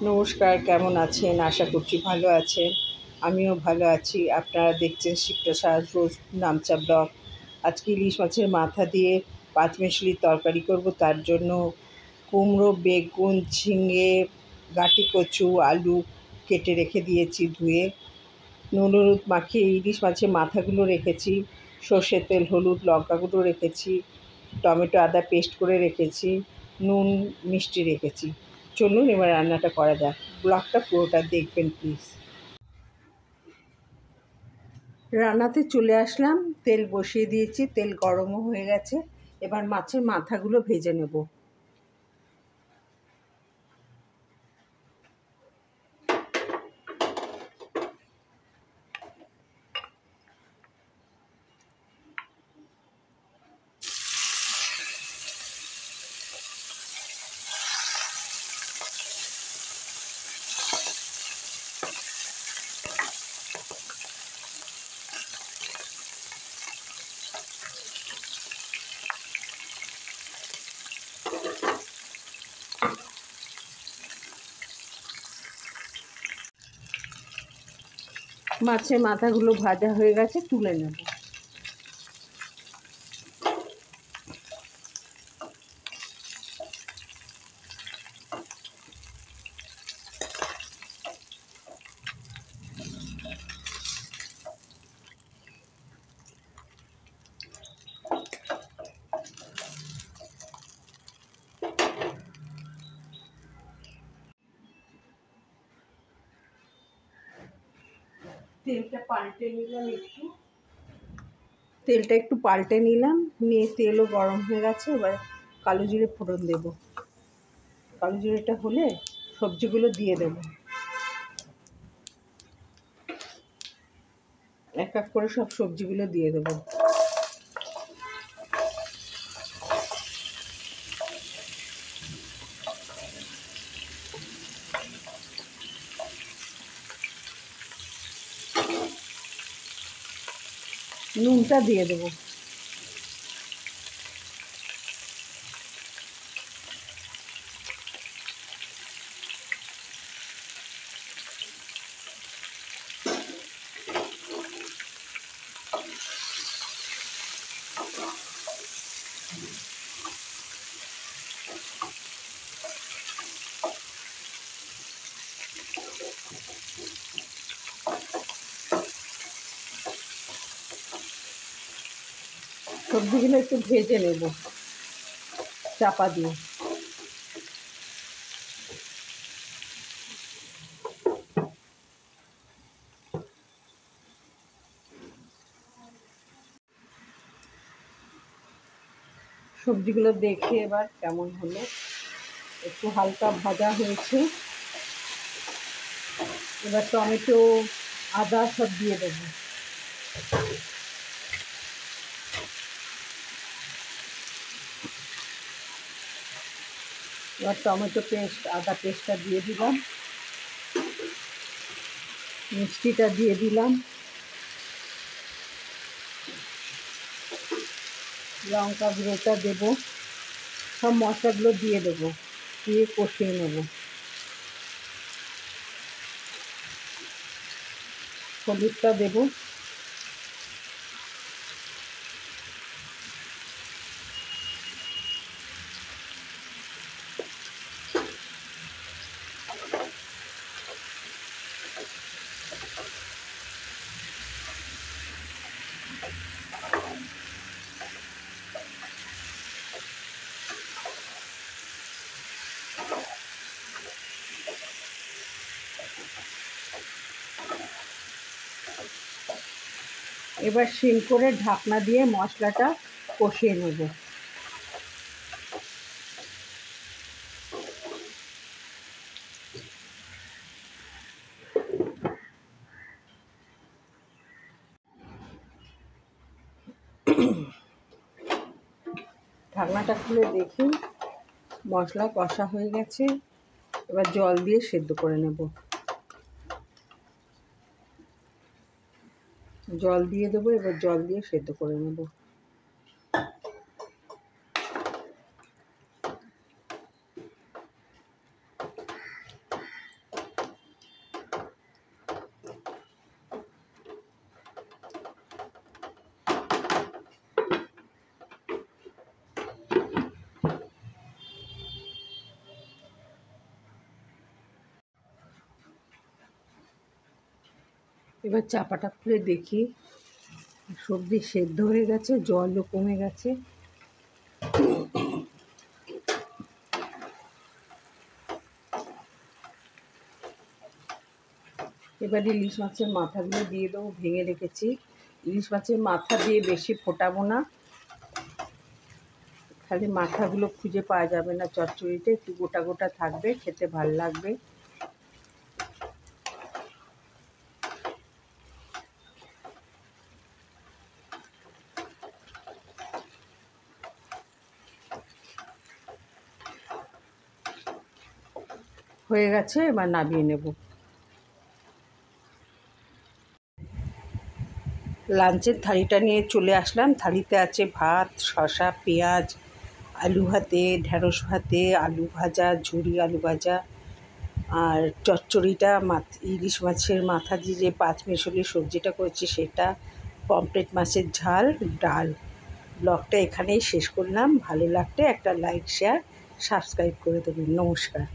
নমস্কার, কেমন আছেন? আশা করছি ভালো আছেন। আমিও ভালো আছি। আপনারা দেখছেন শিবপ্রসাদ রোজ নামচা ব্লগ। আজকে ইলিশ মাছের মাথা দিয়ে পাঁচমেশালি তরকারি করব। তার জন্য কুমড়ো, বেগুন, ঝিঙে, গাঁটি কচু, আলু কেটে রেখে দিয়েছি ধুয়ে। নুন হলুদ মাখিয়ে ইলিশ মাছের মাথাগুলো রেখেছি। সর্ষের তেল, হলুদ, লঙ্কা গুঁড়ো রেখেছি। টমেটো আদা পেস্ট করে রেখেছি। নুন মিষ্টি রেখেছি। চলুন এবার রান্নাটা করা যাক। ব্লগটা পুরোটা দেখবেন প্লিজ। রান্নাতে চলে আসলাম। তেল বসিয়ে দিয়েছি, তেল গরমও হয়ে গেছে। এবার মাছের মাথাগুলো ভেজে নেব। মাছের মাথাগুলো ভাজা হয়ে গেছে, তুলে নেব। তেলটা একটু পাল্টে নিলাম, নিয়ে তেলও গরম হয়ে গেছে। এবার কালো জিরে ফোড়ন দেব। কালো জিরেটা হলে সবজিগুলো দিয়ে দেব। এক এক করে সব সবজিগুলো দিয়ে দেব। নুনটা দিয়ে দেব। সবজিগুলো একটু ভেজে নেব চাপা দিয়ে। সবজিগুলো দেখে এবার কেমন হলো। একটু হালকা ভাজা হয়েছে। এবার টমেটো, আদা সব দিয়ে দেবো। এবার টমেটো পেস্ট, আদা পেস্টটা দিয়ে দিলাম। মিষ্টিটা দিয়ে দিলাম। লঙ্কা গুঁড়োটা দেবো। সব মশলাগুলো দিয়ে দেবো, দিয়ে কষিয়ে নেব। হলুদটা দেবো। এবার সিম করে ঢাকনা দিয়ে মশলাটা কষিয়ে নেব। ঢাকনাটা খুলে দেখি মশলা কষা হয়ে গেছে। এবার জল দিয়ে সেদ্ধ করে নেব। জল দিয়ে দেবো। এবার জল দিয়ে সেদ্ধ করে নেব। এবার চাপাটা খুলে দেখি সবজি সেদ্ধ হয়ে গেছে, জলও কমে গেছে। এবার ইলিশ মাছের মাথাগুলো দিয়ে দেবো, ভেঙে রেখেছি। ইলিশ মাছের মাথা দিয়ে বেশি ফোটাবো না, খালি মাথাগুলো খুঁজে পাওয়া যাবে না চচ্চড়িতে, একটু গোটা গোটা থাকবে, খেতে ভাল লাগবে। হয়ে গেছে, এবার নামিয়ে নেব। লাঞ্চের থালিটা নিয়ে চলে আসলাম। থালিতে আছে ভাত, শসা, পেঁয়াজ, আলু ভাতে, ঢ্যাঁড়স ভাতে, আলু ভাজা, ঝুরি আলু ভাজা, আর চচ্চড়িটা ইলিশ মাছের মাথা দিয়ে যে পাঁচমেশালি সবজিটা করেছি সেটা, পমফ্রেট মাছের ঝাল, ডাল। ব্লগটা এখানেই শেষ করলাম। ভালো লাগলে একটা লাইক, শেয়ার, সাবস্ক্রাইব করে দেবেন। নমস্কার।